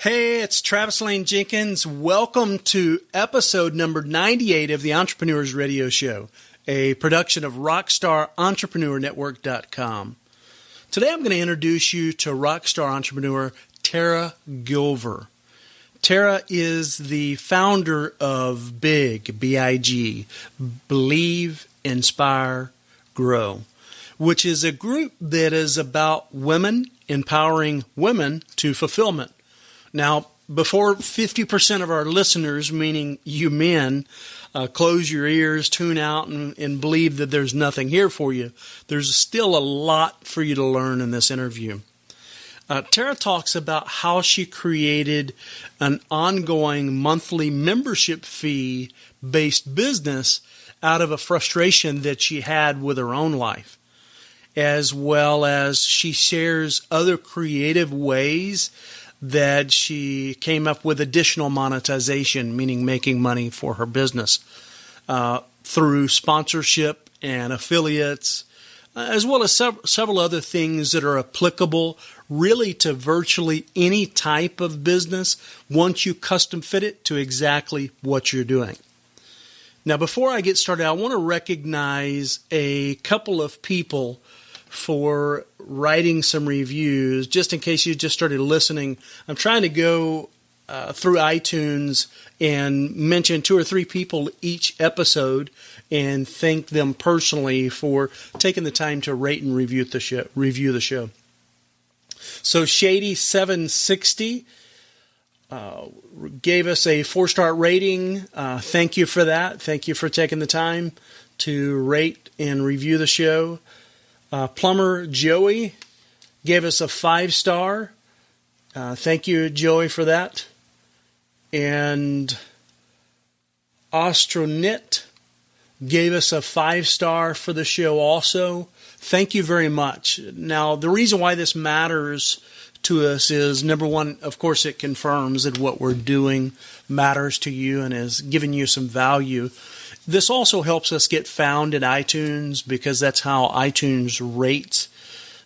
Hey, it's Travis Lane Jenkins. Welcome to episode number 98 of the Entrepreneurs Radio Show, a production of RockstarEntrepreneurNetwork.com. Today I'm going to introduce you to rockstar entrepreneur Tara Gilvar. Tara is the founder of B.I.G, B-I-G, Believe, Inspire, Grow, which is a group that is about women empowering women to fulfillment. Now, before 50% of our listeners, meaning you men, close your ears, tune out, and believe that there's nothing here for you, there's still a lot for you to learn in this interview. Tara talks about how she created an ongoing monthly membership fee-based business out of a frustration that she had with her own life, as well as she shares other creative ways that she came up with additional monetization, meaning making money for her business through sponsorship and affiliates, as well as several other things that are applicable really to virtually any type of business once you custom fit it to exactly what you're doing. Now, before I get started, I want to recognize a couple of people for writing some reviews. Just in case you just started listening, I'm trying to go through iTunes and mention 2 or 3 people each episode and thank them personally for taking the time to rate and review the show. So Shady760 gave us a 4-star rating. Thank you for that. Thank you for taking the time to rate and review the show. Plumber Joey gave us a 5-star. Thank you, Joey, for that. And Astronit gave us a 5-star for the show also. Thank you very much. Now, the reason why this matters to us is, number one, of course, it confirms that what we're doing matters to you and is giving you some value. This also helps us get found in iTunes because that's how iTunes rates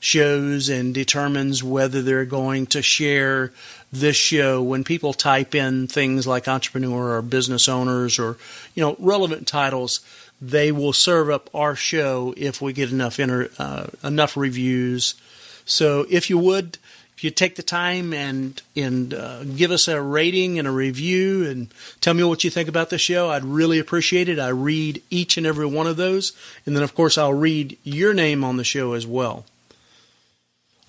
shows and determines whether they're going to share this show. When people type in things like entrepreneur or business owners or, relevant titles, they will serve up our show if we get enough reviews. So if you take the time and give us a rating and a review and tell me what you think about the show, I'd really appreciate it. I read each and every one of those. And then, of course, I'll read your name on the show as well.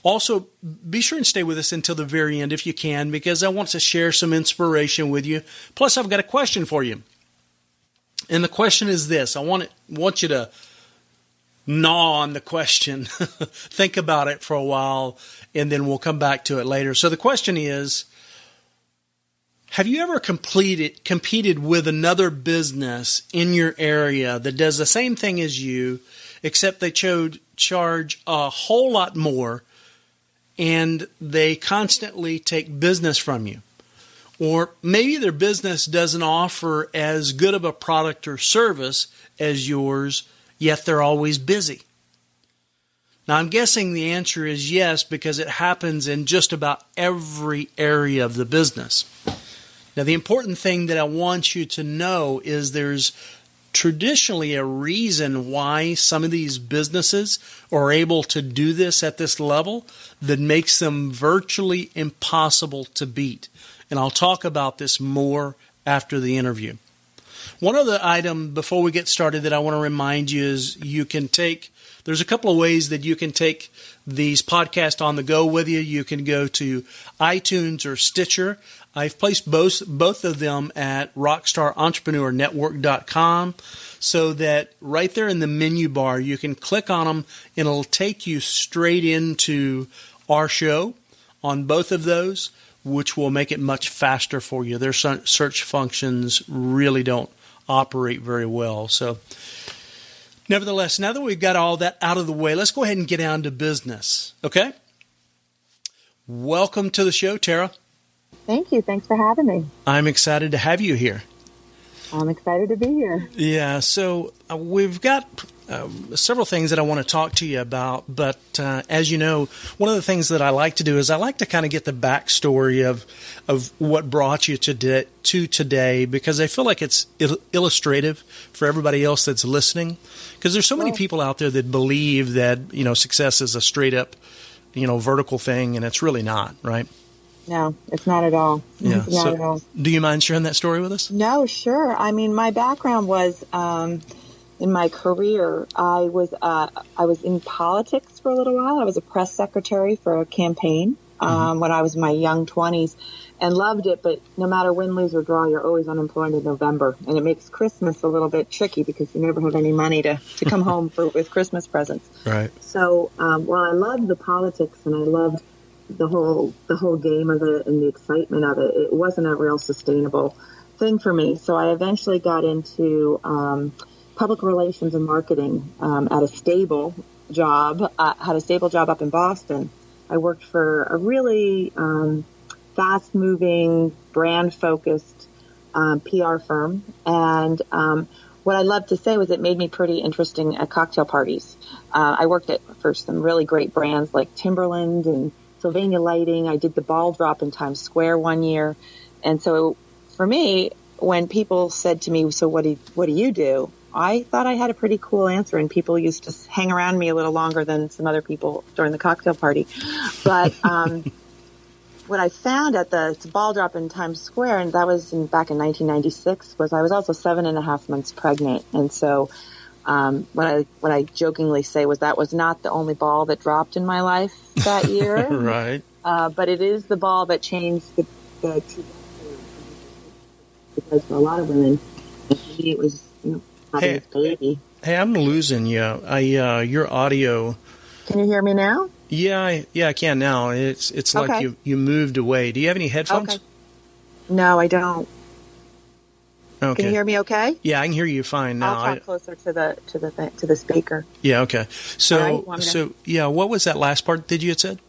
Also, be sure and stay with us until the very end if you can, because I want to share some inspiration with you. Plus, I've got a question for you. And the question is this. I want you to gnaw on the question. Think about it for a while, and then we'll come back to it later. So the question is, have you ever competed with another business in your area that does the same thing as you, except they charge a whole lot more, and they constantly take business from you? Or maybe their business doesn't offer as good of a product or service as yours, yet they're always busy. Now, I'm guessing the answer is yes, because it happens in just about every area of the business. Now, the important thing that I want you to know is there's traditionally a reason why some of these businesses are able to do this at this level that makes them virtually impossible to beat. And I'll talk about this more after the interview. One other item before we get started that I want to remind you is there's a couple of ways that you can take these podcasts on the go with you. You can go to iTunes or Stitcher. I've placed both of them at RockstarEntrepreneurNetwork.com so that right there in the menu bar, you can click on them and it'll take you straight into our show on both of those, which will make it much faster for you. Their search functions really don't operate very well. So nevertheless, now that we've got all that out of the way, let's go ahead and get down to business. Okay? Welcome to the show, Tara. Thank you. Thanks for having me. I'm excited to have you here. I'm excited to be here. Yeah, so we've got several things that I want to talk to you about, but as you know, one of the things that I like to do is I like to kind of get the backstory of what brought you to today, because I feel like it's illustrative for everybody else that's listening, because there's so many people out there that believe that, success is a straight up, vertical thing, and it's really not, right? No, it's not at all. Yeah. It's not at all. Do you mind sharing that story with us? No, sure. I mean, my background was in my career. I was in politics for a little while. I was a press secretary for a campaign when I was in my young 20s, and loved it. But no matter win, lose, or draw, you're always unemployed in November, and it makes Christmas a little bit tricky because you never have any money to come home with Christmas presents. Right. So while I loved the politics and I loved the whole game of it and the excitement of it, it wasn't a real sustainable thing for me. So I eventually got into public relations and marketing at a stable job. Had a stable job up in Boston. I worked for a really fast-moving, brand-focused PR firm, and what I loved to say was it made me pretty interesting at cocktail parties. I worked for some really great brands like Timberland and Sylvania Lighting. I did the ball drop in Times Square one year. And so for me, when people said to me, so what do you do? I thought I had a pretty cool answer, and people used to hang around me a little longer than some other people during the cocktail party. But what I found at the ball drop in Times Square, and that was back in 1996, was I was also 7.5 months pregnant. And so what I jokingly say was that was not the only ball that dropped in my life that year. Right. But it is the ball that changed the trajectory. Because for a lot of women, for me it was, having this baby. Hey, I'm losing you. Your audio. Can you hear me now? Yeah, I can now. It's like okay. you moved away. Do you have any headphones? Okay. No, I don't. Okay. Can you hear me okay? Yeah, I can hear you fine now. I'll talk closer to the speaker. Yeah, okay. So right, yeah, what was that last part that you had said?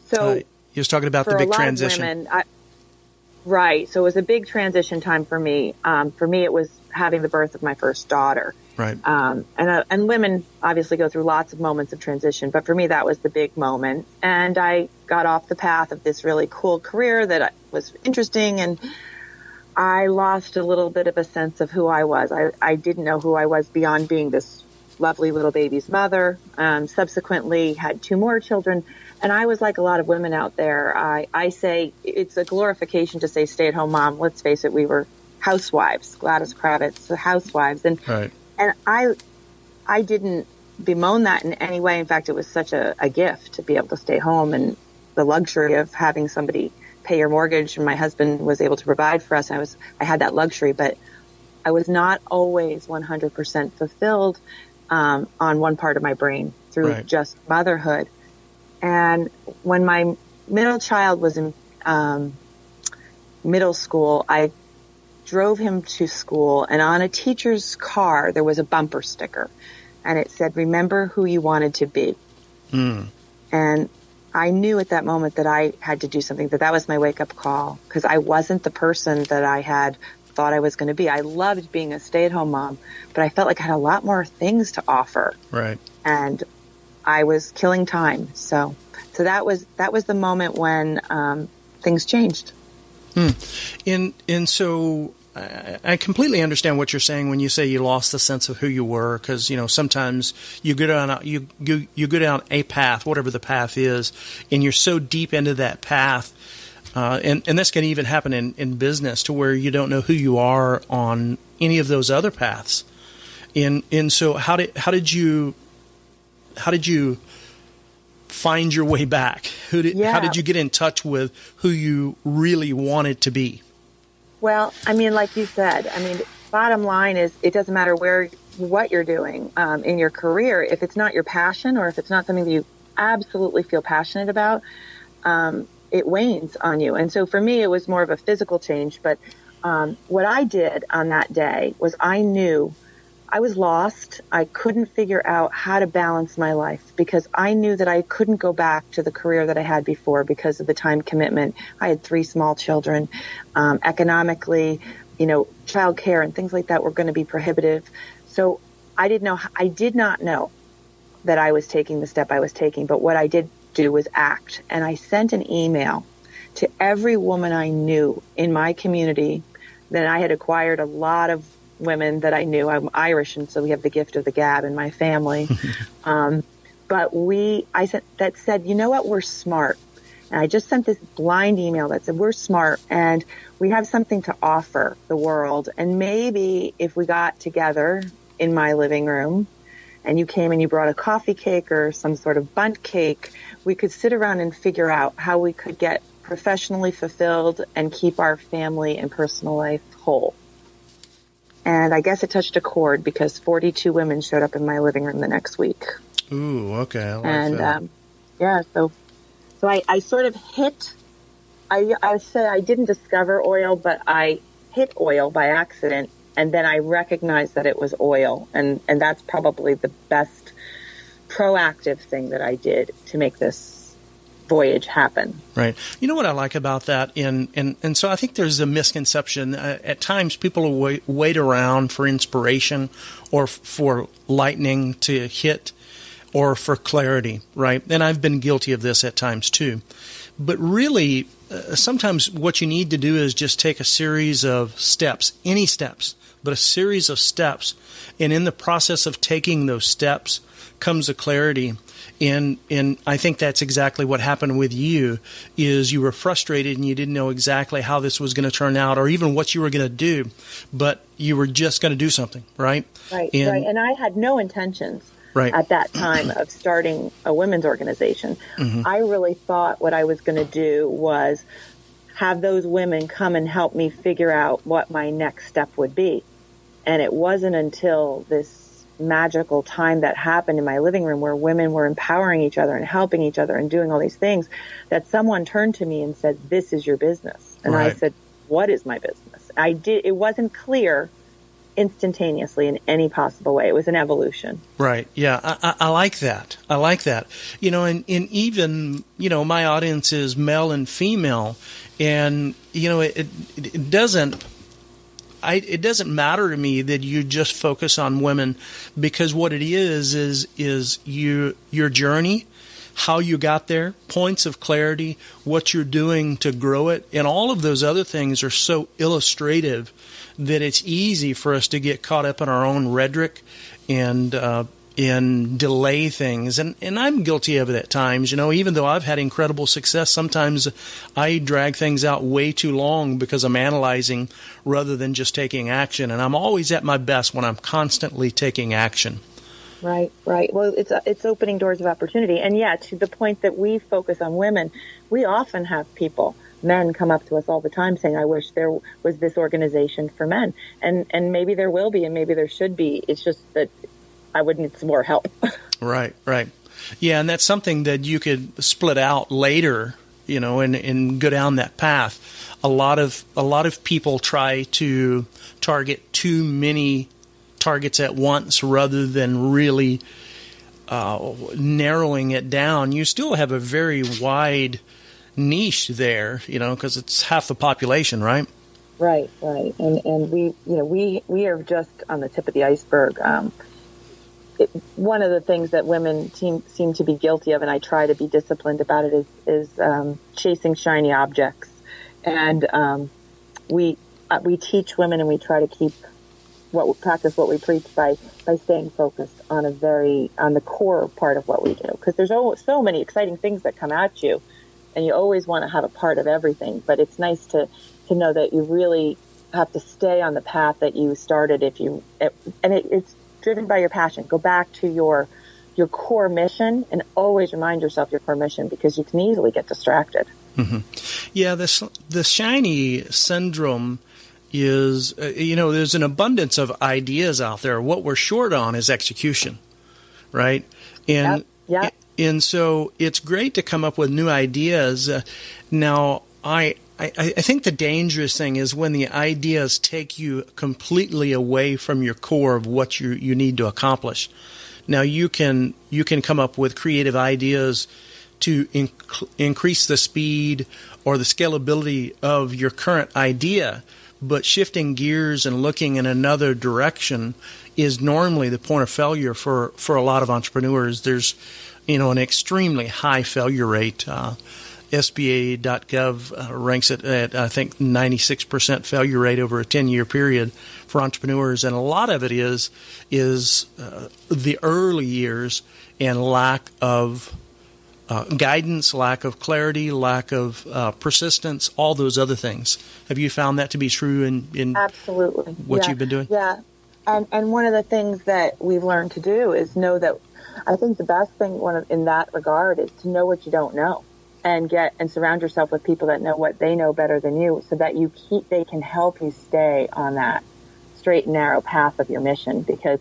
So you was talking about the big transition. Women, right. So it was a big transition time for me. For me, it was having the birth of my first daughter. Right. And women obviously go through lots of moments of transition, but for me, that was the big moment. And I got off the path of this really cool career that was interesting, and I lost a little bit of a sense of who I was. I didn't know who I was beyond being this lovely little baby's mother. Subsequently had 2 more children. And I was like a lot of women out there. I say it's a glorification to say stay-at-home mom. Let's face it, we were housewives, Gladys Kravitz, housewives. And right. And I didn't bemoan that in any way. In fact, it was such a gift to be able to stay home, and the luxury of having somebody pay your mortgage, and my husband was able to provide for us. I had that luxury, but I was not always 100% fulfilled on one part of my brain through right. just motherhood. And when my middle child was in middle school, I drove him to school, and on a teacher's car there was a bumper sticker, and it said, "Remember who you wanted to be." And I knew at that moment that I had to do something, that was my wake-up call, because I wasn't the person that I had thought I was going to be. I loved being a stay-at-home mom, but I felt like I had a lot more things to offer. Right. And I was killing time. So that was the moment when things changed. And so I completely understand what you're saying when you say you lost the sense of who you were, because sometimes you go down a path, whatever the path is, and you're so deep into that path, and this can even happen in business, to where you don't know who you are on any of those other paths. And so how did you find your way back? How did you get in touch with who you really wanted to be? Well, like you said, bottom line is it doesn't matter what you're doing in your career. If it's not your passion, or if it's not something that you absolutely feel passionate about, it wanes on you. And so for me, it was more of a physical change. But what I did on that day was I knew I was lost. I couldn't figure out how to balance my life, because I knew that I couldn't go back to the career that I had before because of the time commitment. I had 3 small children. Economically, childcare and things like that were going to be prohibitive. So I did not know that I was taking the step I was taking, but what I did do was act. And I sent an email to every woman I knew in my community. Then I had acquired a lot of women that I knew. I'm Irish, and so we have the gift of the gab in my family. But I said, you know what, we're smart. And I just sent this blind email that said, we're smart and we have something to offer the world. And maybe if we got together in my living room and you came and you brought a coffee cake or some sort of bundt cake, we could sit around and figure out how we could get professionally fulfilled and keep our family and personal life whole. And I guess it touched a chord because 42 women showed up in my living room the next week. Ooh, okay. I like that. So I sort of hit, I say I didn't discover oil, but I hit oil by accident. And then I recognized that it was oil. And that's probably the best proactive thing that I did to make this voyage happen. Right. You know what I like about that? And so I think there's a misconception. At times people will wait around for inspiration or for lightning to hit or for clarity, right? And I've been guilty of this at times too. But really, sometimes what you need to do is just take a series of steps, any steps, but a series of steps. And in the process of taking those steps comes a clarity. And I think that's exactly what happened with you, is you were frustrated and you didn't know exactly how this was going to turn out or even what you were going to do, but you were just going to do something, right? Right. And I had no intentions. Right. At that time of starting a women's organization. Mm-hmm. I really thought what I was going to do was have those women come and help me figure out what my next step would be. And it wasn't until this magical time that happened in my living room where women were empowering each other and helping each other and doing all these things that someone turned to me and said, "This is your business." And right. I said, "What is my business?" It wasn't clear instantaneously in any possible way. It was an evolution. Right. Yeah. I like that. I like that. And even, my audience is male and female, and, it doesn't matter to me that you just focus on women, because what it is your journey, how you got there, points of clarity, what you're doing to grow it, and all of those other things are so illustrative that it's easy for us to get caught up in our own rhetoric and delay things. And I'm guilty of it at times. Even though I've had incredible success, sometimes I drag things out way too long because I'm analyzing rather than just taking action. And I'm always at my best when I'm constantly taking action. Right. Well, it's opening doors of opportunity. And yeah, to the point that we focus on women, we often have men come up to us all the time saying, "I wish there was this organization for men." And maybe there will be, and maybe there should be. It's just that I would need some more help. Right. Yeah, and that's something that you could split out later, and go down that path. A lot of people try to target too many targets at once rather than really narrowing it down. You still have a very wide niche there, because it's half the population, right? Right. And we are just on the tip of the iceberg. One of the things that women seem to be guilty of, and I try to be disciplined about it, is chasing shiny objects. And we teach women, and we try to practice what we preach by staying focused on the core part of what we do. Because there's so many exciting things that come at you, and you always want to have a part of everything. But it's nice to know that you really have to stay on the path that you started. It's driven by your passion. Go back to your core mission, and always remind yourself your core mission, because you can easily get distracted. Mm-hmm. Yeah, the shiny syndrome is, there's an abundance of ideas out there. What we're short on is execution, right? And Yep. And so it's great to come up with new ideas. Now, I think the dangerous thing is when the ideas take you completely away from your core of what you need to accomplish. Now, you can come up with creative ideas to increase the speed or the scalability of your current idea, but shifting gears and looking in another direction is normally the point of failure for a lot of entrepreneurs. There's, an extremely high failure rate. SBA.gov ranks it at, I think, 96% failure rate over a 10-year period for entrepreneurs. And a lot of it is the early years and lack of guidance, lack of clarity, lack of persistence, all those other things. Have you found that to be true in absolutely what you've been doing? Yeah. And one of the things that we've learned to do is know that I think the best thing in that regard is to know what you don't know and surround yourself with people that know what they know better than you so that they can help you stay on that straight and narrow path of your mission, because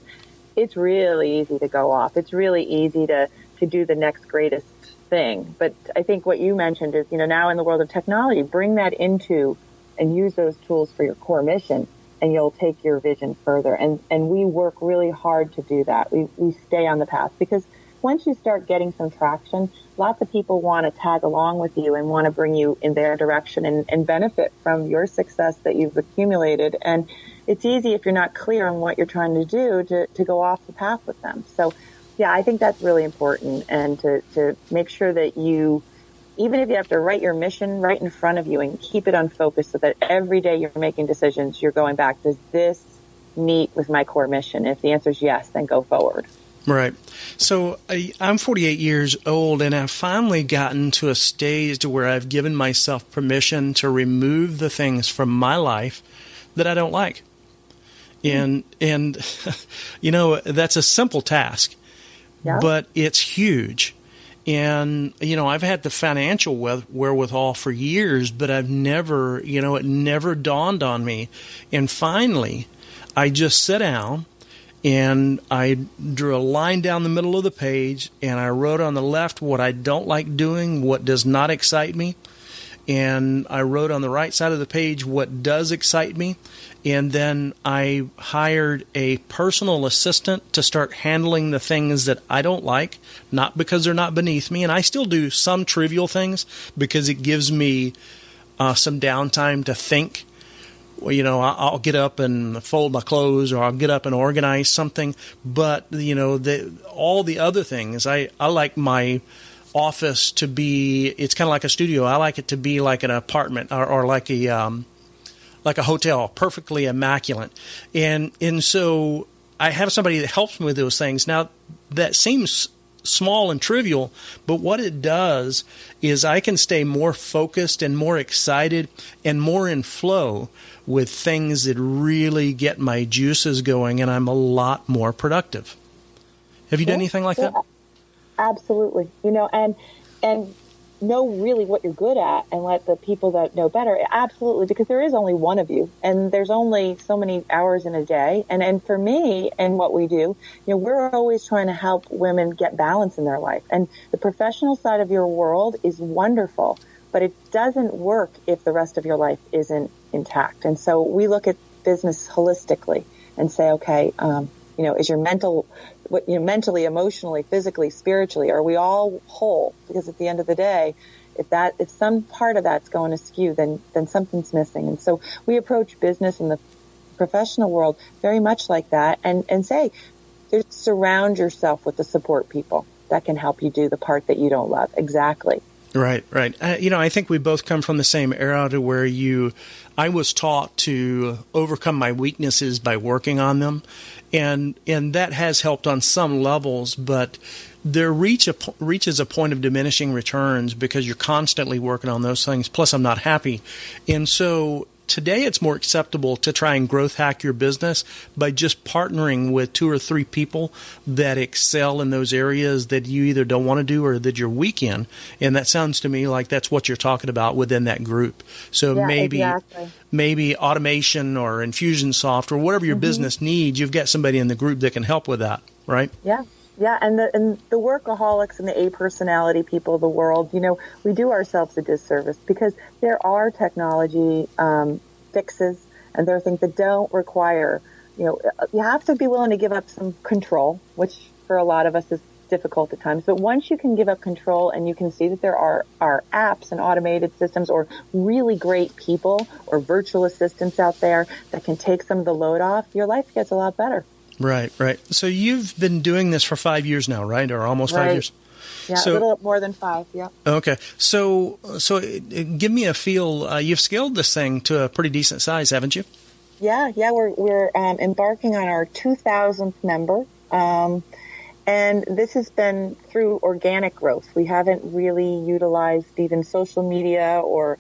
it's really easy to go off. It's really easy to do the next greatest thing. But I think what you mentioned is, now in the world of technology, bring that into and use those tools for your core mission, and you'll take your vision further. And we work really hard to do that. We stay on the path, because once you start getting some traction, lots of people want to tag along with you and want to bring you in their direction and benefit from your success that you've accumulated. And it's easy, if you're not clear on what you're trying to do, to go off the path with them. So yeah, I think that's really important, and to make sure that you, even if you have to write your mission right in front of you and keep it on focus so that every day you're making decisions, you're going back, does this meet with my core mission? If the answer is yes, then go forward. Right. So I'm 48 years old, and I've finally gotten to a stage where I've given myself permission to remove the things from my life that I don't like. And that's a simple task, but it's huge. And, I've had the financial wherewithal for years, but I've never, it never dawned on me. And finally, I just sat down and I drew a line down the middle of the page, and I wrote on the left what I don't like doing, what does not excite me. And I wrote on the right side of the page what does excite me. And then I hired a personal assistant to start handling the things that I don't like, not because they're not beneath me. And I still do some trivial things because it gives me some downtime to think. Well, I'll get up and fold my clothes, or I'll get up and organize something. But, all the other things, I like my office to be, it's kind of like a studio. I like it to be like an apartment or like a hotel, perfectly immaculate. And so I have somebody that helps me with those things. Now, that seems small and trivial, but what it does is I can stay more focused and more excited and more in flow with things that really get my juices going, and I'm a lot more productive. Have you done anything like that? Absolutely. And know really what you're good at and let the people that know better. Absolutely. Because there is only one of you, and there's only so many hours in a day. And for me and what we do, we're always trying to help women get balance in their life. And the professional side of your world is wonderful, but it doesn't work if the rest of your life isn't intact. And so we look at business holistically and say, okay, is your mentally, emotionally, physically, spiritually, are we all whole? Because at the end of the day, if some part of that's going askew, then something's missing. And so we approach business in the professional world very much like that, and say, just surround yourself with the support people that can help you do the part that you don't love. Exactly. Right. I think we both come from the same era to where I was taught to overcome my weaknesses by working on them. And that has helped on some levels, but there reaches a point of diminishing returns because you're constantly working on those things. Plus, I'm not happy. And so today it's more acceptable to try and growth hack your business by just partnering with 2 or 3 people that excel in those areas that you either don't want to do or that you're weak in. And that sounds to me like that's what you're talking about within that group. So maybe automation or Infusionsoft or whatever your business needs, you've got somebody in the group that can help with that, right? Yeah. Yeah, and the workaholics and the A-personality people of the world, we do ourselves a disservice because there are technology fixes, and there are things that don't require, you have to be willing to give up some control, which for a lot of us is difficult at times. But once you can give up control and you can see that there are apps and automated systems or really great people or virtual assistants out there that can take some of the load off, your life gets a lot better. Right, right. So you've been doing this for 5 years now, right? Or almost 5 years? Yeah, so, a little more than 5, yeah. Okay. So give me a feel. You've scaled this thing to a pretty decent size, haven't you? Yeah. We're embarking on our 2,000th member. And this has been through organic growth. We haven't really utilized even social media or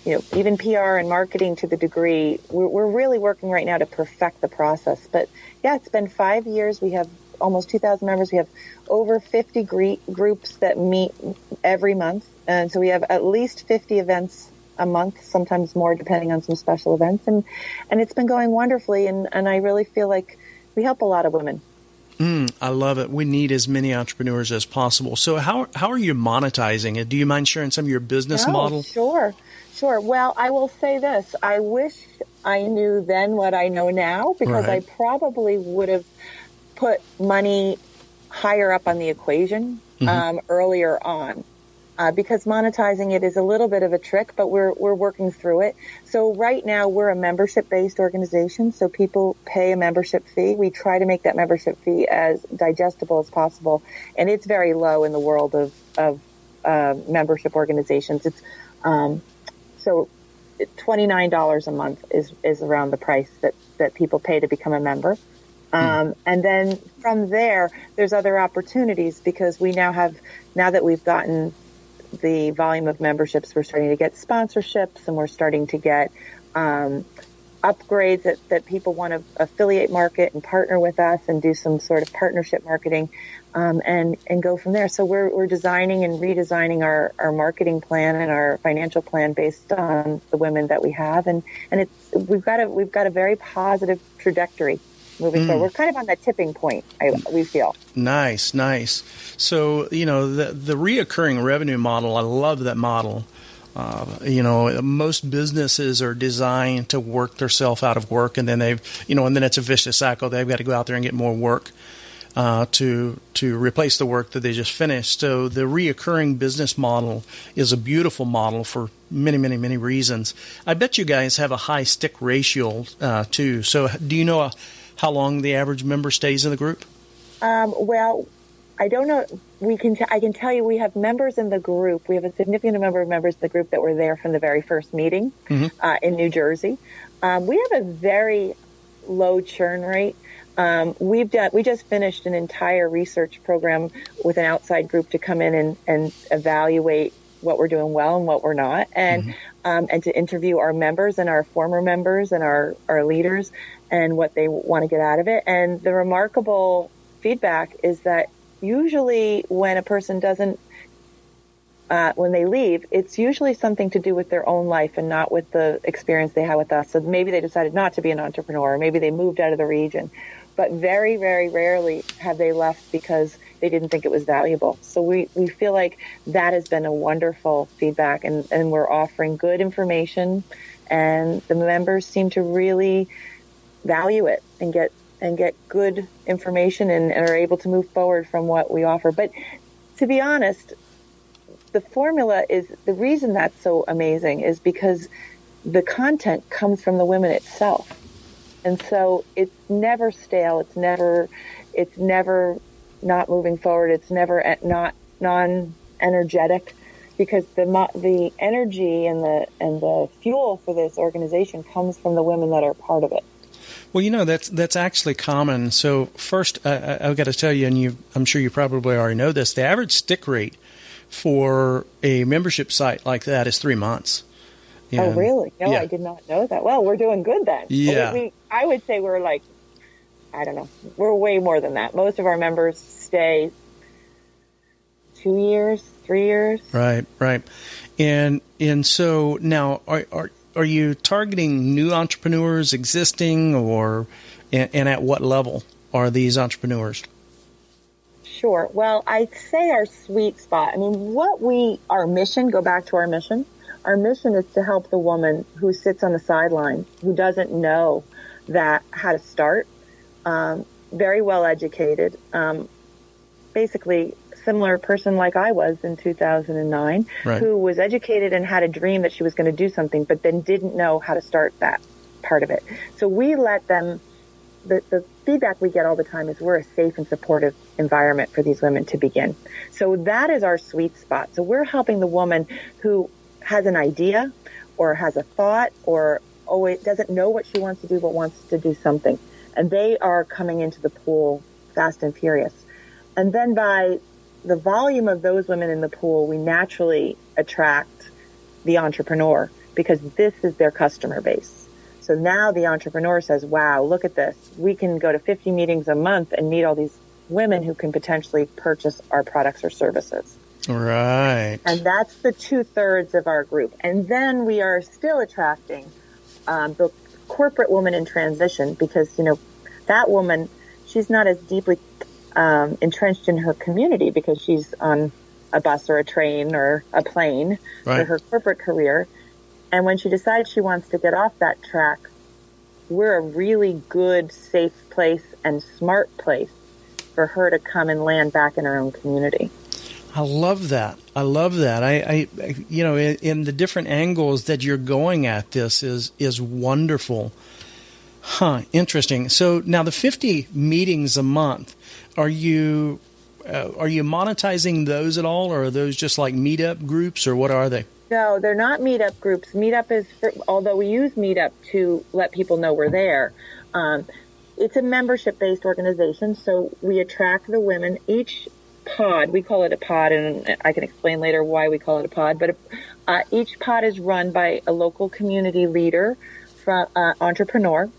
even PR and marketing to the degree. We're really working right now to perfect the process. But yeah, it's been 5 years. We have almost 2,000 members. We have over 50 groups that meet every month. And so we have at least 50 events a month, sometimes more depending on some special events. And it's been going wonderfully. And I really feel like we help a lot of women. I love it. We need as many entrepreneurs as possible. So how are you monetizing it? Do you mind sharing some of your business model? Sure. Well, I will say this. I wish I knew then what I know now, because I probably would have put money higher up on the equation earlier on. Because monetizing it is a little bit of a trick, but we're working through it. So right now we're a membership-based organization, so people pay a membership fee. We try to make that membership fee as digestible as possible, and it's very low in the world of membership organizations. It's so $29 a month is around the price that people pay to become a member. And then from there's other opportunities, because we now that we've gotten the volume of memberships, we're starting to get sponsorships, and we're starting to get upgrades that people want to affiliate market and partner with us and do some sort of partnership marketing, and go from there. So we're designing and redesigning our marketing plan and our financial plan based on the women that we have, and we've got a very positive trajectory moving forward. We're kind of on that tipping point, we feel. Nice. So, the reoccurring revenue model, I love that model. Most businesses are designed to work themselves out of work, and then and then it's a vicious cycle. They've got to go out there and get more work to replace the work that they just finished. So the reoccurring business model is a beautiful model for many, many, many reasons. I bet you guys have a high stick ratio too. So do you know how long the average member stays in the group? Well, I don't know. I can tell you we have members in the group. We have a significant number of members in the group that were there from the very first meeting in New Jersey. We have a very low churn rate. We just finished an entire research program with an outside group to come in and evaluate what we're doing well and what we're not, and to interview our members and our former members and our leaders and what they want to get out of it. And the remarkable feedback is that usually when a person when they leave, it's usually something to do with their own life and not with the experience they had with us. So maybe they decided not to be an entrepreneur, or maybe they moved out of the region. But very, very rarely have they left because they didn't think it was valuable. So we feel like that has been a wonderful feedback, and we're offering good information, and the members seem to really value it and get good information and are able to move forward from what we offer. But to be honest, the formula is, the reason that's so amazing is because the content comes from the women itself. And so it's never stale. It's never not moving forward. It's never not non-energetic, because the energy and the fuel for this organization comes from the women that are part of it. Well, that's actually common. So first, I've got to tell you, and I'm sure you probably already know this, the average stick rate for a membership site like that is 3 months. Oh, really? No, yeah. I did not know that. Well, we're doing good then. Yeah. I would say we're like, I don't know, we're way more than that. Most of our members stay 2 years, 3 years. Right. And so now, are you targeting new entrepreneurs, existing, and at what level are these entrepreneurs? Sure. Well, I'd say our sweet spot, our mission, go back to our mission. Our mission is to help the woman who sits on the sideline, who doesn't know how to start, very well educated, basically similar person like I was in 2009, Right. who was educated and had a dream that she was going to do something, but then didn't know how to start that part of it. So we let them, the feedback we get all the time is we're a safe and supportive environment for these women to begin. So that is our sweet spot. So we're helping the woman who has an idea or has a thought or always doesn't know what she wants to do but wants to do something. And they are coming into the pool fast and furious. And then by the volume of those women in the pool, we naturally attract the entrepreneur because this is their customer base. So now the entrepreneur says, wow, look at this. We can go to 50 meetings a month and meet all these women who can potentially purchase our products or services. Right. And that's the 2/3 of our group. And then we are still attracting the corporate woman in transition because, that woman, she's not as deeply entrenched in her community because she's on a bus or a train or a plane for her corporate career. And when she decides she wants to get off that track, we're a really good, safe place and smart place for her to come and land back in her own community. I love that. I in the different angles that you're going at this is wonderful. Interesting. So now the 50 meetings a month, are you monetizing those at all, or are those just like meetup groups, or what are they? No, they're not meetup groups. Meetup is, although we use Meetup to let people know we're there, it's a membership-based organization, so we attract the women. Each pod, we call it a pod, and I can explain later why we call it a pod, but each pod is run by a local community leader, from entrepreneur,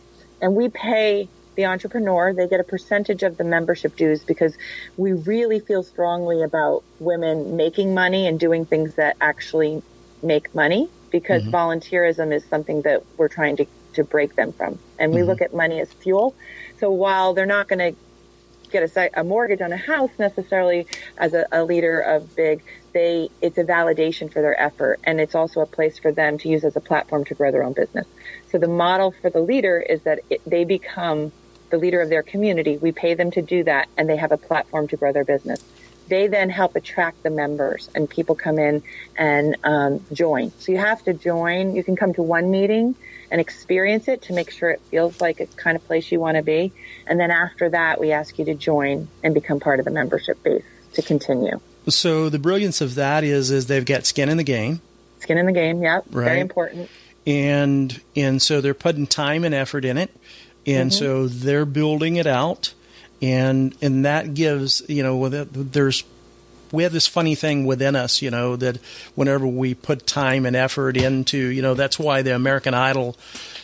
and we pay the entrepreneur. They get a percentage of the membership dues because we really feel strongly about women making money and doing things that actually make money, because volunteerism is something that we're trying to break them from. And we look at money as fuel. So while they're not going to get a mortgage on a house necessarily as a leader of B.I.G, it's a validation for their effort, and it's also a place for them to use as a platform to grow their own business. So the model for the leader is that they become the leader of their community. We pay them to do that, and they have a platform to grow their business. They then help attract the members, and people come in and join. So you have to join. You can come to one meeting and experience it to make sure it feels like a kind of place you want to be. And then after that, we ask you to join and become part of the membership base to continue. So the brilliance of that is they've got skin in the game. Skin in the game, yep. Right. Very important. And so they're putting time and effort in it. And so they're building it out. And that gives, we have this funny thing within us, that whenever we put time and effort into, that's why the American Idol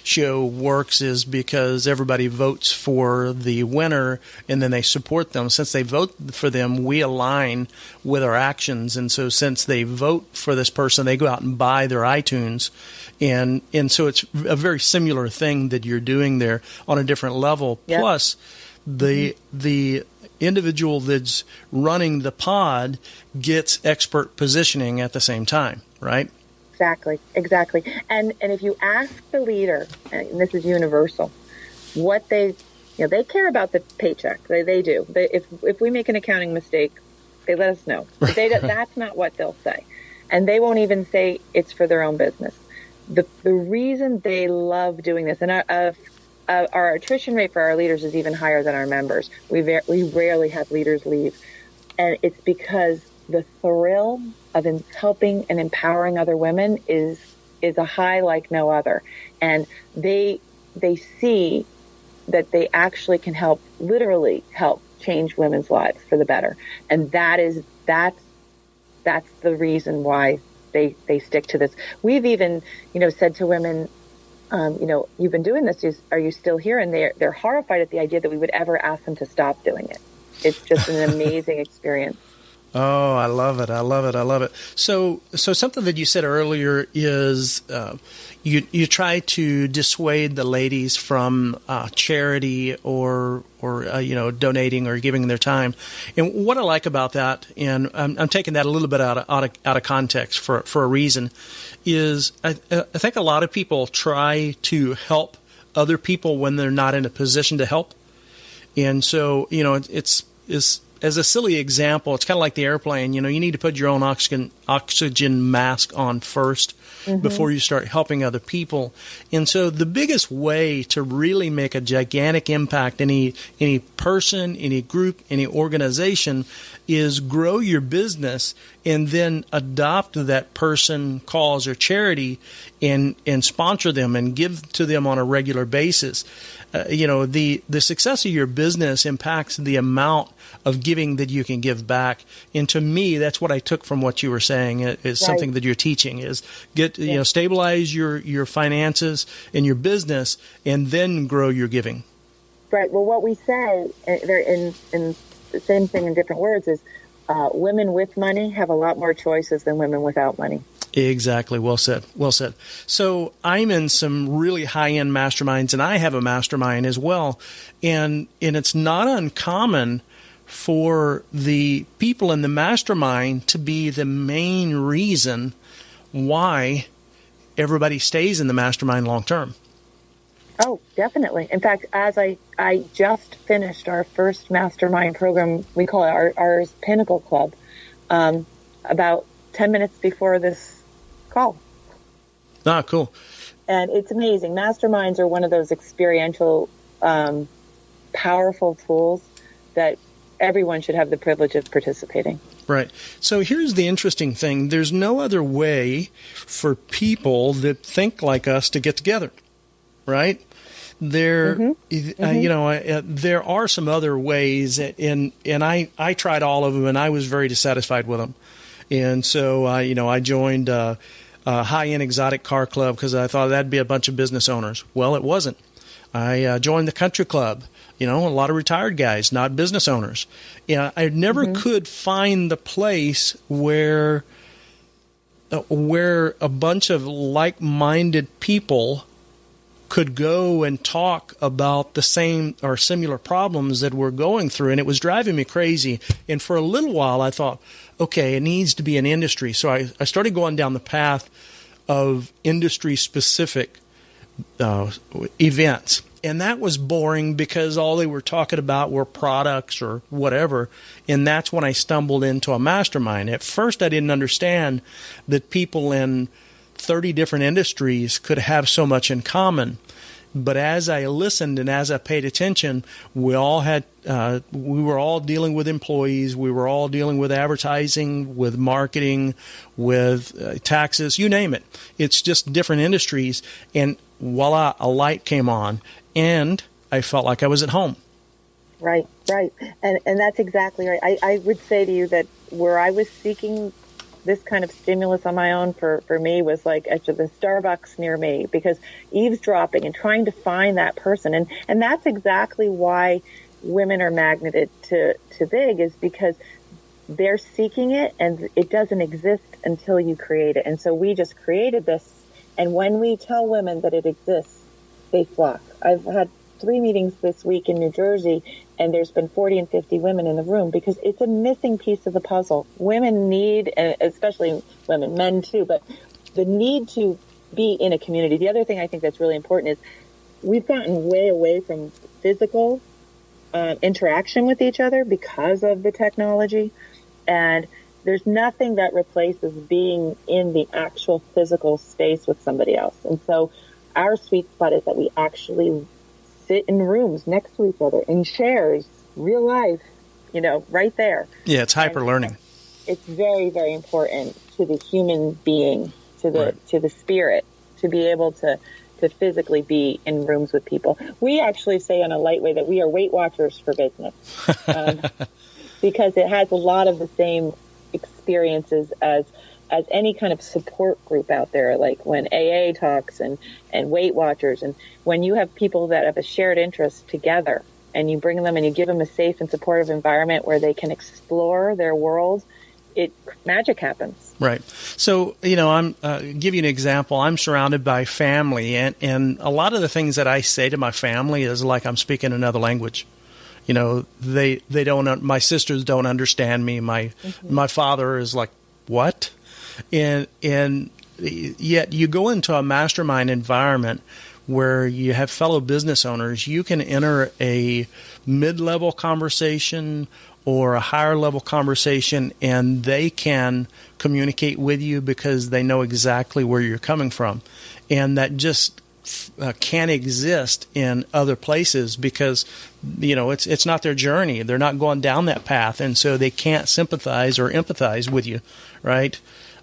show works, is because everybody votes for the winner and then they support them. Since they vote for them, we align with our actions. And so since they vote for this person, they go out and buy their iTunes. And so it's a very similar thing that you're doing there on a different level. Yep. Plus, the individual that's running the pod gets expert positioning at the same time, right? Exactly. And if you ask the leader, and this is universal, what they care about the paycheck. They do. If we make an accounting mistake, they let us know. But that's not what they'll say. And they won't even say it's for their own business. The reason they love doing this, and our attrition rate for our leaders is even higher than our members. We rarely have leaders leave. And it's because the thrill of helping and empowering other women is a high like no other. And they see that they actually can literally help change women's lives for the better. And that's the reason why they stick to this. We've even, said to women, you've been doing this. Are you still here? And they're horrified at the idea that we would ever ask them to stop doing it. It's just an amazing experience. Oh, I love it. So something that you said earlier is you try to dissuade the ladies from charity or donating or giving their time. And what I like about that, and I'm taking that a little bit out of context for a reason, is I think a lot of people try to help other people when they're not in a position to help. And so, it's as a silly example, it's kind of like the airplane. You need to put your own oxygen mask on first before you start helping other people. And so the biggest way to really make a gigantic impact, any person, any group, any organization, is grow your business and then adopt that person, cause, or charity and sponsor them and give to them on a regular basis. The success of your business impacts the amount of giving that you can give back. And to me, that's what I took from what you were saying is something that you're teaching is stabilize your finances and your business and then grow your giving. Right. Well, what we say in the same thing in different words is women with money have a lot more choices than women without money. Exactly. Well said. Well said. So I'm in some really high-end masterminds, and I have a mastermind as well. And it's not uncommon for the people in the mastermind to be the main reason why everybody stays in the mastermind long term. Oh, definitely. In fact, as I just finished our first mastermind program, we call it our Pinnacle Club, about 10 minutes before this call. Ah, cool. And it's amazing. Masterminds are one of those experiential, powerful tools that everyone should have the privilege of participating. Right. So here's the interesting thing. There's no other way for people that think like us to get together, right? There are some other ways, and I tried all of them, and I was very dissatisfied with them. And so, I joined a high-end exotic car club because I thought that'd be a bunch of business owners. Well, it wasn't. I joined the country club. A lot of retired guys, not business owners. I never could find the place where a bunch of like-minded people could go and talk about the same or similar problems that we're going through, and it was driving me crazy. And for a little while, I thought, okay, it needs to be an industry. So I started going down the path of industry-specific events. And that was boring because all they were talking about were products or whatever. And that's when I stumbled into a mastermind. At first, I didn't understand that people in 30 different industries could have so much in common. But as I listened and as I paid attention, we were all dealing with employees. We were all dealing with advertising, with marketing, with taxes, you name it. It's just different industries. And voila, a light came on. And I felt like I was at home. Right. And that's exactly right. I would say to you that where I was seeking this kind of stimulus on my own for me was like at the Starbucks near me, because eavesdropping and trying to find that person. And that's exactly why women are magneted to B.I.G, is because they're seeking it and it doesn't exist until you create it. And so we just created this. And when we tell women that it exists, they flock. I've had 3 meetings this week in New Jersey, and there's been 40 and 50 women in the room because it's a missing piece of the puzzle. Women need, and especially women, men too, but the need to be in a community. The other thing I think that's really important is we've gotten way away from physical interaction with each other because of the technology, and there's nothing that replaces being in the actual physical space with somebody else. And so our sweet spot is that we actually sit in rooms next to each other in chairs, real life, right there. Yeah, it's hyper learning. It's very, very important to the human being, to the spirit, to be able to physically be in rooms with people. We actually say in a light way that we are Weight Watchers for business, because it has a lot of the same experiences as any kind of support group out there, like when AA talks and Weight Watchers. And when you have people that have a shared interest together and you bring them and you give them a safe and supportive environment where they can explore their world, magic happens. Right. So, I'm give you an example. I'm surrounded by family, and a lot of the things that I say to my family is like I'm speaking another language. They don't. My sisters don't understand me. My father is like, what? And yet you go into a mastermind environment where you have fellow business owners. You can enter a mid-level conversation or a higher level conversation, and they can communicate with you because they know exactly where you're coming from. And that just can't exist in other places because, it's not their journey. They're not going down that path, and so they can't sympathize or empathize with you, right?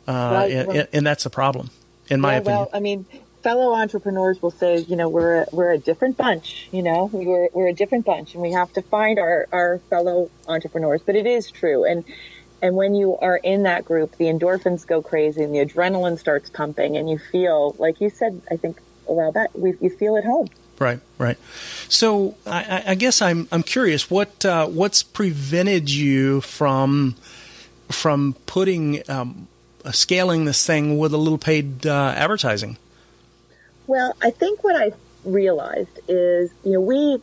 And that's the problem, in my opinion. Well, I mean, fellow entrepreneurs will say, we're a different bunch, we're a different bunch, and we have to find our fellow entrepreneurs. But it is true. And when you are in that group, the endorphins go crazy and the adrenaline starts pumping, and you feel, like you said, I think a while back, you feel at home. Right. So I guess I'm curious, what's prevented you from putting scaling this thing with a little paid advertising? Well, I think what I realized is, we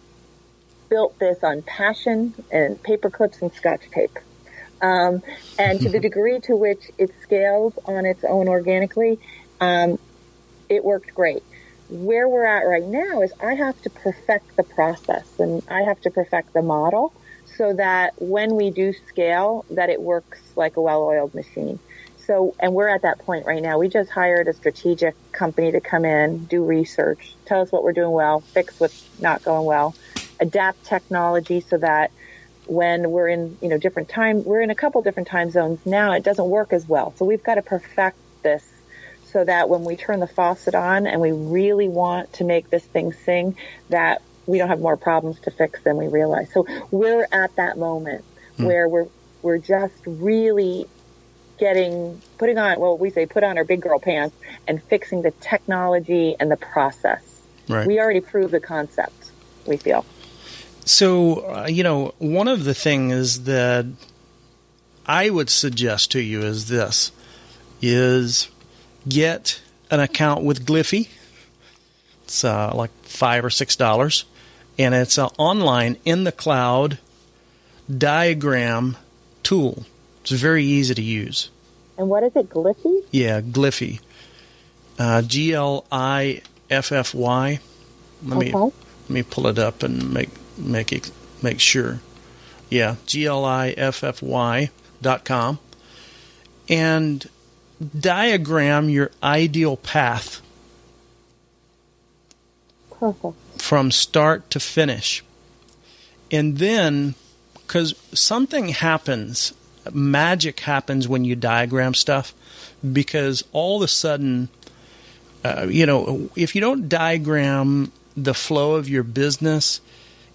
built this on passion and paper clips and Scotch tape. And to the degree to which it scales on its own organically, it worked great. Where we're at right now is I have to perfect the process and I have to perfect the model so that when we do scale, that it works like a well-oiled machine. So, and we're at that point right now. We just hired a strategic company to come in, do research, tell us what we're doing well, fix what's not going well, adapt technology so that when we're in, different time, we're in a couple different time zones now, it doesn't work as well. So we've got to perfect this so that when we turn the faucet on and we really want to make this thing sing, that we don't have more problems to fix than we realize. So we're at that moment where we're just really putting on our big girl pants and fixing the technology and the process. Right. We already proved the concept, we feel. So, one of the things that I would suggest to you is this, is get an account with Gliffy. It's like $5 or $6, and it's an online, in the cloud diagram tool. It's very easy to use. And what is it, Gliffy? Yeah, Gliffy. Gliffy. Let me pull it up and make sure. Yeah, Gliffy.com. And diagram your ideal path. Perfect. From start to finish. And then, because something happens, magic happens when you diagram stuff, because all of a sudden, if you don't diagram the flow of your business,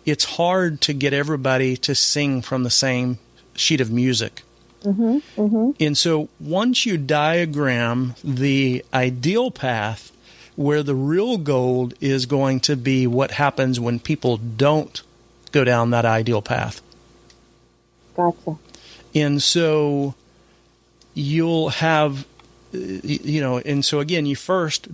it's hard to get everybody to sing from the same sheet of music. Mm-hmm, mm-hmm. And so once you diagram the ideal path, where the real gold is going to be what happens when people don't go down that ideal path. Gotcha. And so you'll have, and so again, you first,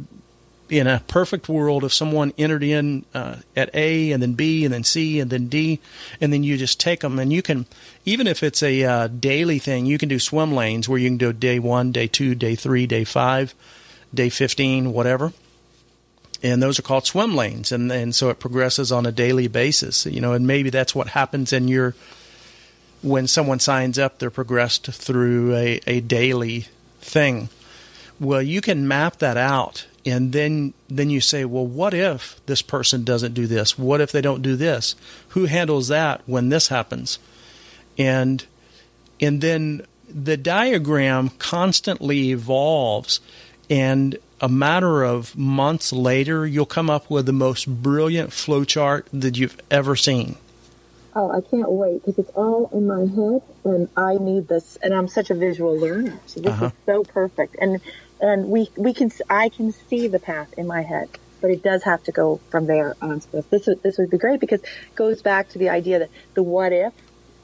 in a perfect world, if someone entered in at A and then B and then C and then D, and then you just take them, and you can, even if it's a daily thing, you can do swim lanes where you can do day 1, day 2, day 3, day 5, day 15, whatever. And those are called swim lanes. And so it progresses on a daily basis, and maybe that's what happens in when someone signs up, they're progressed through a daily thing. Well, you can map that out. And then you say, well, what if this person doesn't do this? What if they don't do this? Who handles that when this happens? And then the diagram constantly evolves, and a matter of months later, you'll come up with the most brilliant flowchart that you've ever seen. Oh, I can't wait, because it's all in my head, and I need this, and I'm such a visual learner. So this is so perfect. And I can see the path in my head, but it does have to go from there on. So this would be great, because it goes back to the idea that the what if.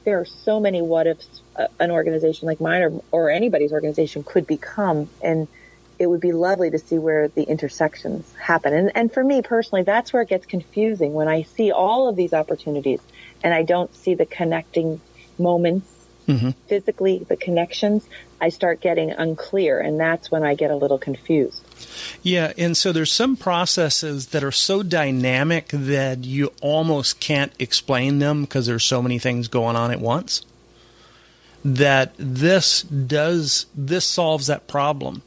There are so many what ifs an organization like mine or anybody's organization could become, and it would be lovely to see where the intersections happen. And for me personally, that's where it gets confusing, when I see all of these opportunities and I don't see the connecting moments. Mm-hmm. Physically, the connections, I start getting unclear, and that's when I get a little confused. Yeah, and so there's some processes that are so dynamic that you almost can't explain them because there's so many things going on at once. that this solves that problem.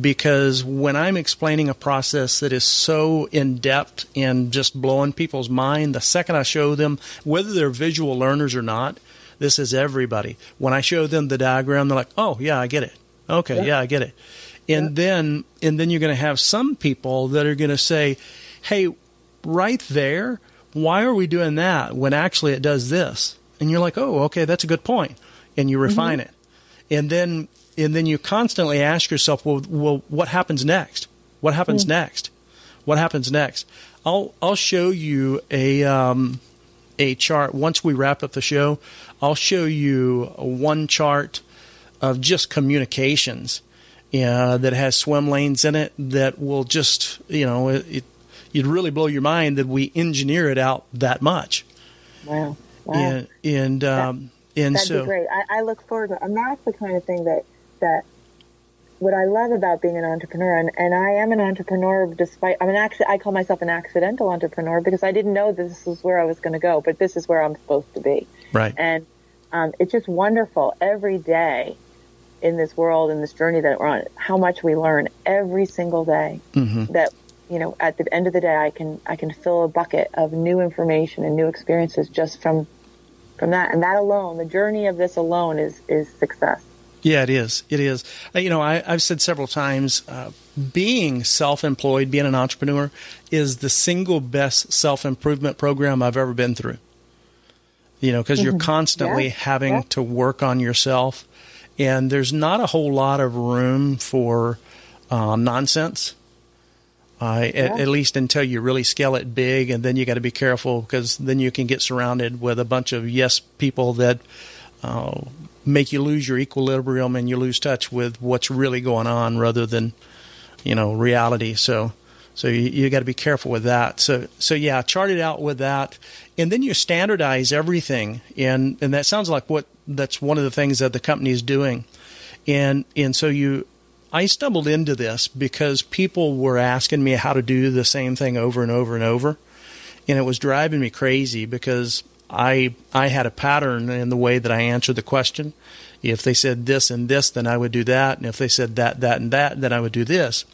Because when I'm explaining a process that is so in-depth and just blowing people's mind, the second I show them, whether they're visual learners or not, this is everybody. When I show them the diagram, they're like, oh, yeah, I get it. Okay, yeah, I get it. And then you're going to have some people that are going to say, hey, right there, why are we doing that when actually it does this? And you're like, oh, okay, that's a good point. And you refine it. And then you constantly ask yourself, well, what happens next? What happens next? What happens next? I'll show you a chart once we wrap up the show. I'll show you one chart of just communications that has swim lanes in it that will just, you'd really blow your mind that we engineer it out that much. Wow. And that'd be great. I look forward to it. And that's the kind of thing that what I love about being an entrepreneur, and I am an entrepreneur I call myself an accidental entrepreneur because I didn't know this is where I was going to go, but this is where I'm supposed to be. Right. And it's just wonderful every day in this world, in this journey that we're on, how much we learn every single day. That, at the end of the day, I can fill a bucket of new information and new experiences just from that. And that alone, the journey of this alone is success. Yeah, it is. It is. I've said several times, being self-employed, being an entrepreneur, is the single best self-improvement program I've ever been through. Because you're constantly having to work on yourself, and there's not a whole lot of room for nonsense. At least until you really scale it big, and then you got to be careful because then you can get surrounded with a bunch of yes people that make you lose your equilibrium and you lose touch with what's really going on rather than, reality. So you got to be careful with that. So yeah, chart it out with that, and then you standardize everything. And that sounds like that's one of the things that the company is doing. And so I stumbled into this because people were asking me how to do the same thing over and over and over. And it was driving me crazy because I had a pattern in the way that I answered the question. If they said this and this, then I would do that. And if they said that, and that, then I would do this.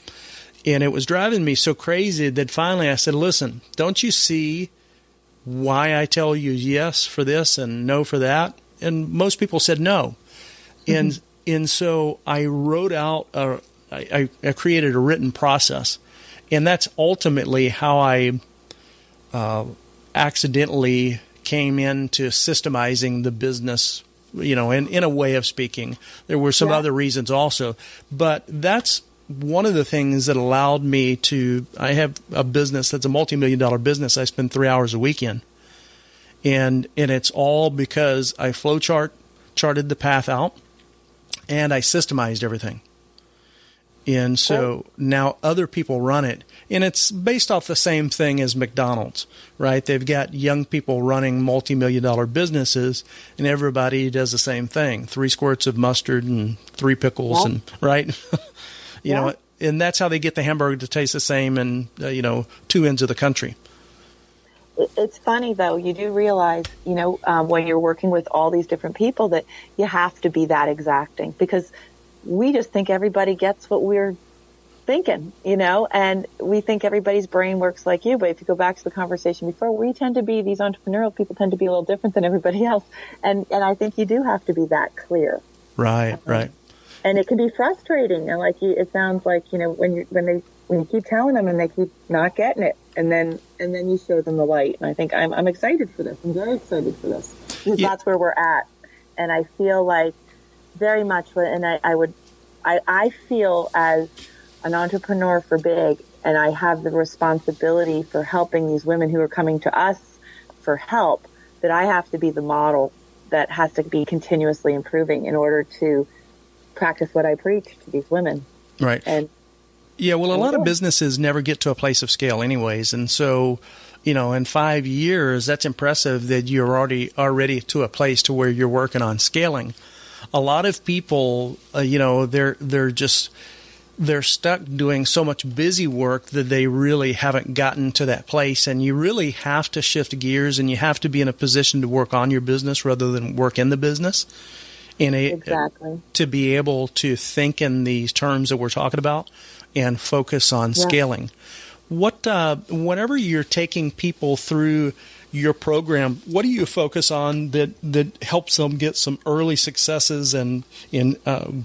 And it was driving me so crazy that finally I said, listen, don't you see why I tell you yes for this and no for that? And most people said no. And so I wrote out, I created a written process. And that's ultimately how I accidentally came into systemizing the business, in a way of speaking. There were some other reasons also, but that's one of the things that allowed me I have a business that's a multi-million-dollar business I spend 3 hours a week in. And it's all because I charted the path out and I systemized everything. And so now other people run it. And it's based off the same thing as McDonald's, right? They've got young people running multi-million-dollar businesses, and everybody does the same thing. 3 squirts of mustard and 3 pickles, and right? you know, and that's how they get the hamburger to taste the same in, 2 ends of the country. It's funny, though. You do realize, when you're working with all these different people that you have to be that exacting because we just think everybody gets what we're thinking, and we think everybody's brain works like you. But if you go back to the conversation before, these entrepreneurial people tend to be a little different than everybody else. And I think you do have to be that clear. Right, right. And it can be frustrating. And it sounds like, when you keep telling them and they keep not getting it, and then you show them the light. And I think I'm excited for this. I'm very excited for this because that's where we're at. And I feel like very much, and I feel as an entrepreneur for B.I.G, and I have the responsibility for helping these women who are coming to us for help, that I have to be the model that has to be continuously improving in order to practice what I preach to these women. Right. And a lot of businesses never get to a place of scale anyways. And so, in 5 years, that's impressive that you're already to a place to where you're working on scaling. A lot of people, they're stuck doing so much busy work that they really haven't gotten to that place. And you really have to shift gears, and you have to be in a position to work on your business rather than work in the business. and Exactly. to be able to think in these terms that we're talking about and focus on scaling. Whenever you're taking people through your program, what do you focus on that helps them get some early successes and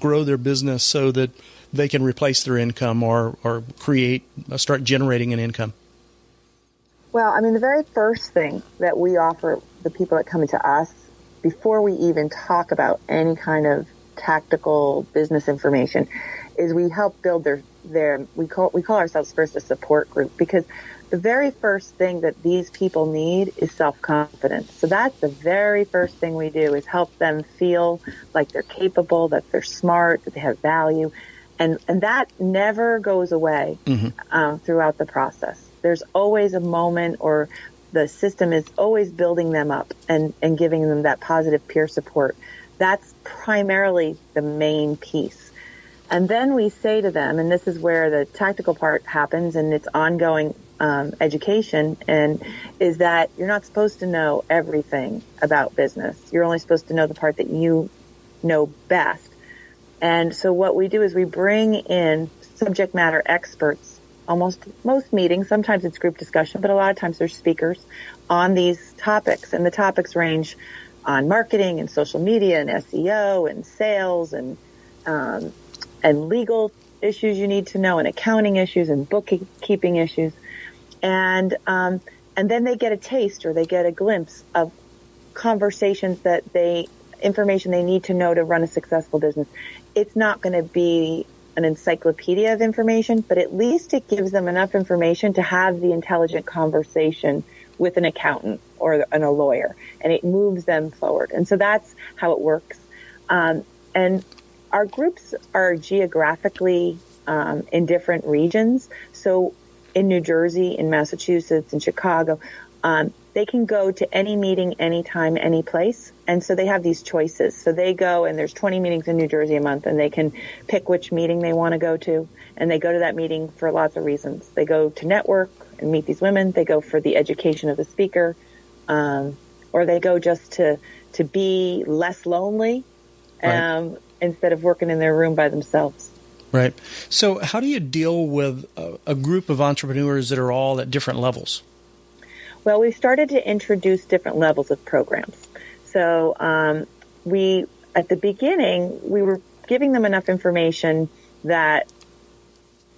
grow their business so that they can replace their income or start generating an income? Well, I mean, the very first thing that we offer the people that come into us before we even talk about any kind of tactical business information is we help build we call ourselves first a support group, because the very first thing that these people need is self-confidence. So that's the very first thing we do, is help them feel like they're capable, that they're smart, that they have value. And that never goes away throughout the process. There's always a moment, or the system is always building them up and giving them that positive peer support. That's primarily the main piece. And then we say to them, and this is where the tactical part happens, and it's ongoing education, and is that you're not supposed to know everything about business. You're only supposed to know the part that you know best. And so what we do is we bring in subject matter experts, most meetings. Sometimes it's group discussion, but a lot of times there's speakers on these topics. And the topics range on marketing and social media and SEO and sales and legal issues you need to know, and accounting issues and bookkeeping issues. And then they get a taste, or they get a glimpse of conversations information they need to know to run a successful business. It's not going to be an encyclopedia of information, but at least it gives them enough information to have the intelligent conversation with an accountant or a lawyer, and it moves them forward. And so that's how it works. And our groups are geographically in different regions. So in New Jersey, in Massachusetts, in Chicago, they can go to any meeting, anytime, any place. And so they have these choices. So they go, and there's 20 meetings in New Jersey a month, and they can pick which meeting they want to go to. And they go to that meeting for lots of reasons. They go to network and meet these women. They go for the education of the speaker, or they go just to be less lonely, instead of working in their room by themselves. Right. So how do you deal with a group of entrepreneurs that are all at different levels? Well, we started to introduce different levels of programs. So at the beginning, we were giving them enough information that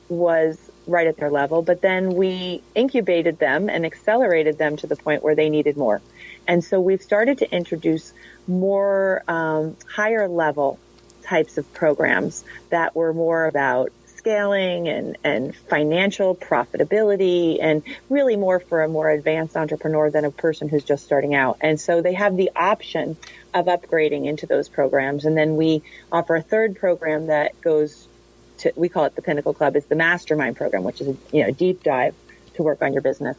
was right at their level, but then we incubated them and accelerated them to the point where they needed more. And so we've started to introduce more higher level types of programs that were more about scaling and financial profitability, and really more for a more advanced entrepreneur than a person who's just starting out. And so they have the option of upgrading into those programs. And then we offer a third program that goes to, we call it the Pinnacle Club. It's the Mastermind program, which is a deep dive to work on your business.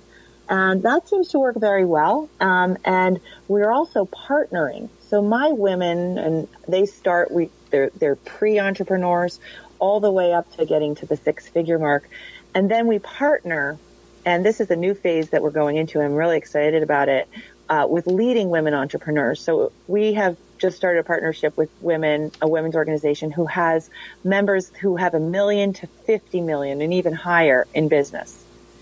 And that seems to work very well. And we're also partnering. So my women, and they start, they're pre-entrepreneurs all the way up to getting to the six-figure mark. And then we partner, and this is a new phase that we're going into. I'm really excited about it, with leading women entrepreneurs. So we have just started a partnership with a women's organization who has members who have $1 million to $50 million and even higher in business.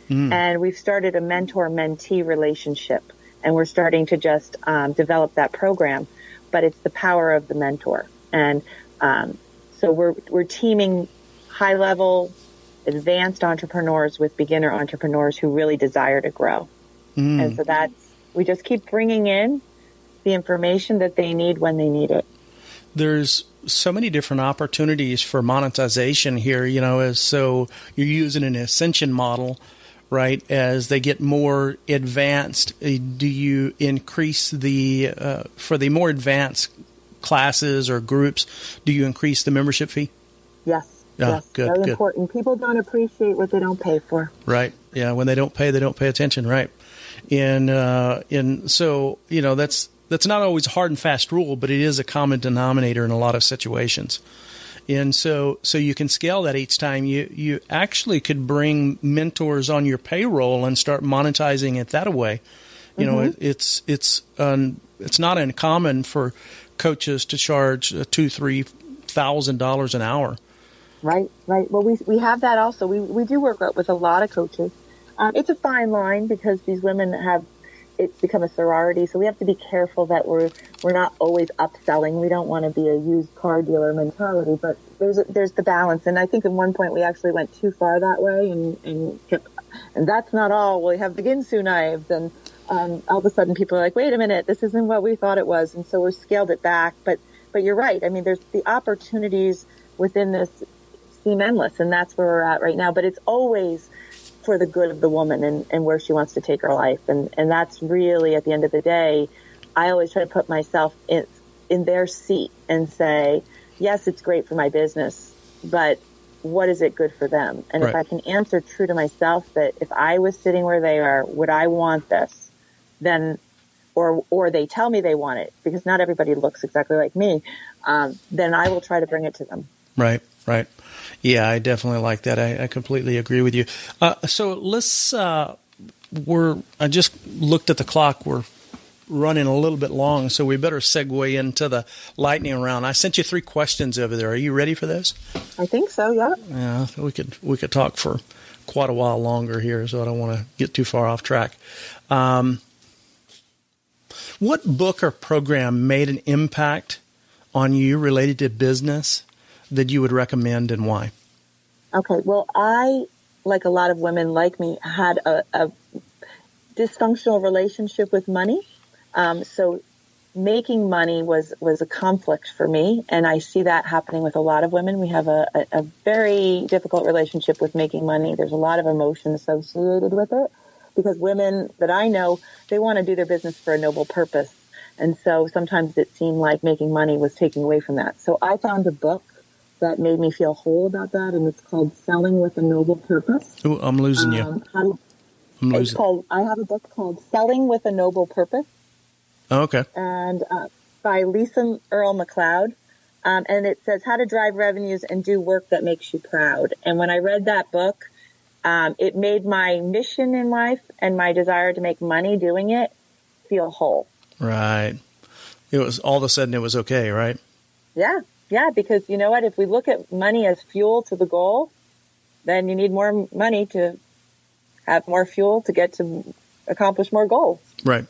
And we've started a mentor-mentee relationship, and we're starting to just develop that program. But it's the power of the mentor. And so we're teaming high-level, advanced entrepreneurs with beginner entrepreneurs who really desire to grow. And so we just keep bringing in the information that they need when they need it. There's so many different opportunities for monetization here, so you're using an ascension model, right? As they get more advanced, do you increase for the more advanced classes or groups, do you increase the membership fee? Yes. Yes. Good. Very important. People don't appreciate what they don't pay for. Right. Yeah. When they don't pay attention. Right. And so, that's not always a hard and fast rule, but it is a common denominator in a lot of situations. And so you can scale that each time. You actually could bring mentors on your payroll and start monetizing it that way. It's not uncommon for coaches to charge $2,000-3,000 an hour. Right. Well, we have that also. We do work with a lot of coaches. It's a fine line because these women it's become a sorority, so we have to be careful that we're not always upselling. We don't want to be a used car dealer mentality, but there's the balance. And I think at one point we actually went too far that way and that's not all. We have the Ginsu knives, and all of a sudden people are like, wait a minute, this isn't what we thought it was, and so we scaled it back. But you're right. I mean, there's the opportunities within this seem endless, and that's where we're at right now. But it's always for the good of the woman and where she wants to take her life. And that's really, at the end of the day, I always try to put myself in their seat and say, yes, it's great for my business, but what is it good for them? And right. If I can answer true to myself that if I was sitting where they are, would I want this? Then, or they tell me they want it, because not everybody looks exactly like me, then I will try to bring it to them. Right. Yeah, I definitely like that. I completely agree with you. So let's, I just looked at the clock. We're running a little bit long, so we better segue into the lightning round. I sent you 3 questions over there. Are you ready for this? I think so, yeah. Yeah, we could talk for quite a while longer here, so I don't want to get too far off track. What book or program made an impact on you related to business that you would recommend, and why? Okay, well, I, like a lot of women like me, had a dysfunctional relationship with money. So making money was a conflict for me, and I see that happening with a lot of women. We have a very difficult relationship with making money. There's a lot of emotion associated with it, because women that I know, they want to do their business for a noble purpose. And so sometimes it seemed like making money was taking away from that. So I found a book that made me feel whole about that, and it's called Selling with a Noble Purpose. Ooh, I'm losing you. I have a book called Selling with a Noble Purpose. Oh, okay. And by Lisa Earl McLeod. And it says how to drive revenues and do work that makes you proud. And when I read that book, it made my mission in life and my desire to make money doing it feel whole. Right. It was all of a sudden it was okay, right? Yeah, because you know what? If we look at money as fuel to the goal, then you need more money to have more fuel to get to accomplish more goals. Right.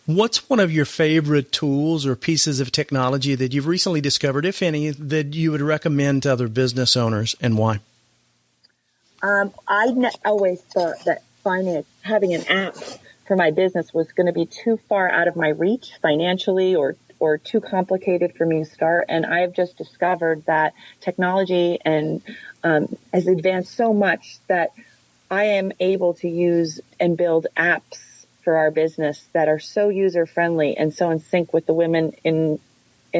What's one of your favorite tools or pieces of technology that you've recently discovered, if any, that you would recommend to other business owners, and why? I always thought that having an app for my business was going to be too far out of my reach financially, or too complicated for me to start. And I've just discovered that technology has advanced so much that I am able to use and build apps for our business that are so user-friendly and so in sync with the women in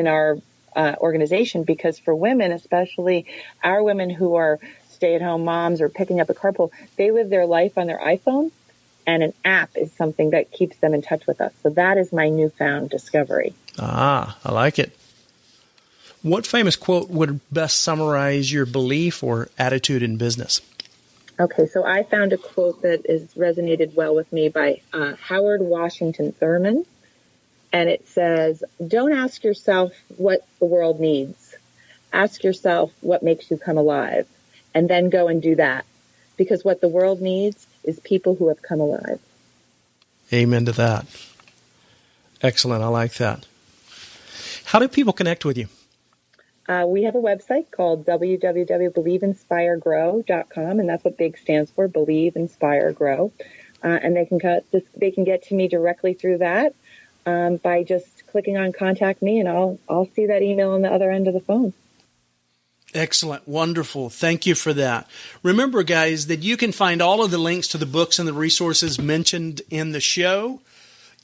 our organization. Because for women, especially our women who are stay-at-home moms or picking up a carpool, they live their life on their iPhone, and an app is something that keeps them in touch with us. So that is my newfound discovery. Ah, I like it. What famous quote would best summarize your belief or attitude in business? Okay, so I found a quote that has resonated well with me by Howard Washington Thurman. And it says, don't ask yourself what the world needs. Ask yourself what makes you come alive. And then go and do that. Because what the world needs is people who have come alive. Amen to that. Excellent. I like that. How do people connect with you? We have a website called www.believeinspiregrow.com, and that's what BIG stands for, Believe, Inspire, Grow. And they can get to me directly through that by just clicking on Contact Me, and I'll see that email on the other end of the phone. Excellent. Wonderful. Thank you for that. Remember, guys, that you can find all of the links to the books and the resources mentioned in the show,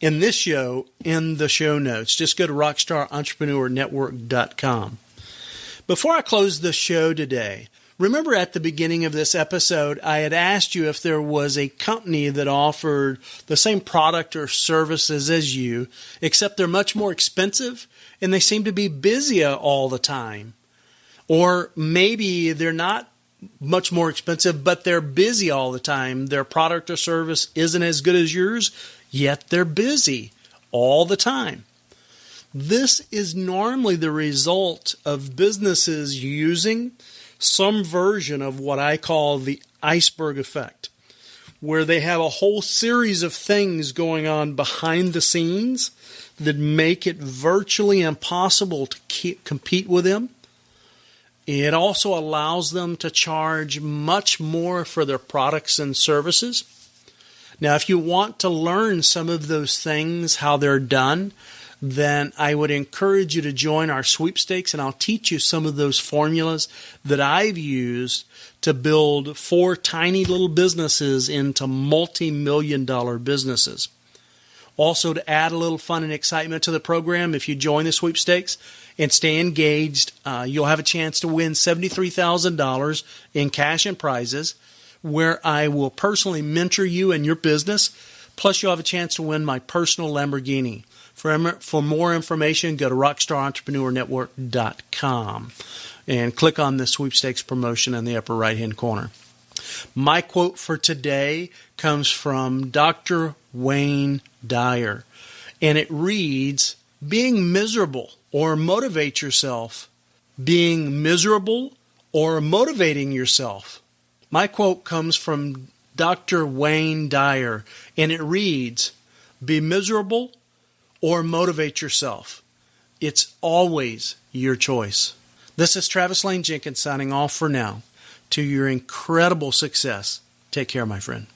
in the show notes. Just go to rockstarentrepreneur.network.com. Before I close the show today, remember at the beginning of this episode, I had asked you if there was a company that offered the same product or services as you, except they're much more expensive and they seem to be busy all the time. Or maybe they're not much more expensive, but they're busy all the time. Their product or service isn't as good as yours, yet they're busy all the time. This is normally the result of businesses using some version of what I call the iceberg effect, where they have a whole series of things going on behind the scenes that make it virtually impossible to compete with them. It also allows them to charge much more for their products and services. Now, if you want to learn some of those things, how they're done, then I would encourage you to join our sweepstakes, and I'll teach you some of those formulas that I've used to build 4 tiny little businesses into multi-million-dollar businesses. Also, to add a little fun and excitement to the program, if you join the sweepstakes and stay engaged, you'll have a chance to win $73,000 in cash and prizes, where I will personally mentor you in your business. Plus, you'll have a chance to win my personal Lamborghini. For more information, go to rockstarentrepreneur.network.com and click on the sweepstakes promotion in the upper right-hand corner. My quote for today comes from Dr. Wayne Dyer, and it reads, "Being miserable or motivate yourself. Being miserable or motivating yourself." My quote comes from Dr. Wayne Dyer, and it reads, "Be miserable or motivate yourself. It's always your choice." This is Travis Lane Jenkins signing off for now. To your incredible success, take care, my friend.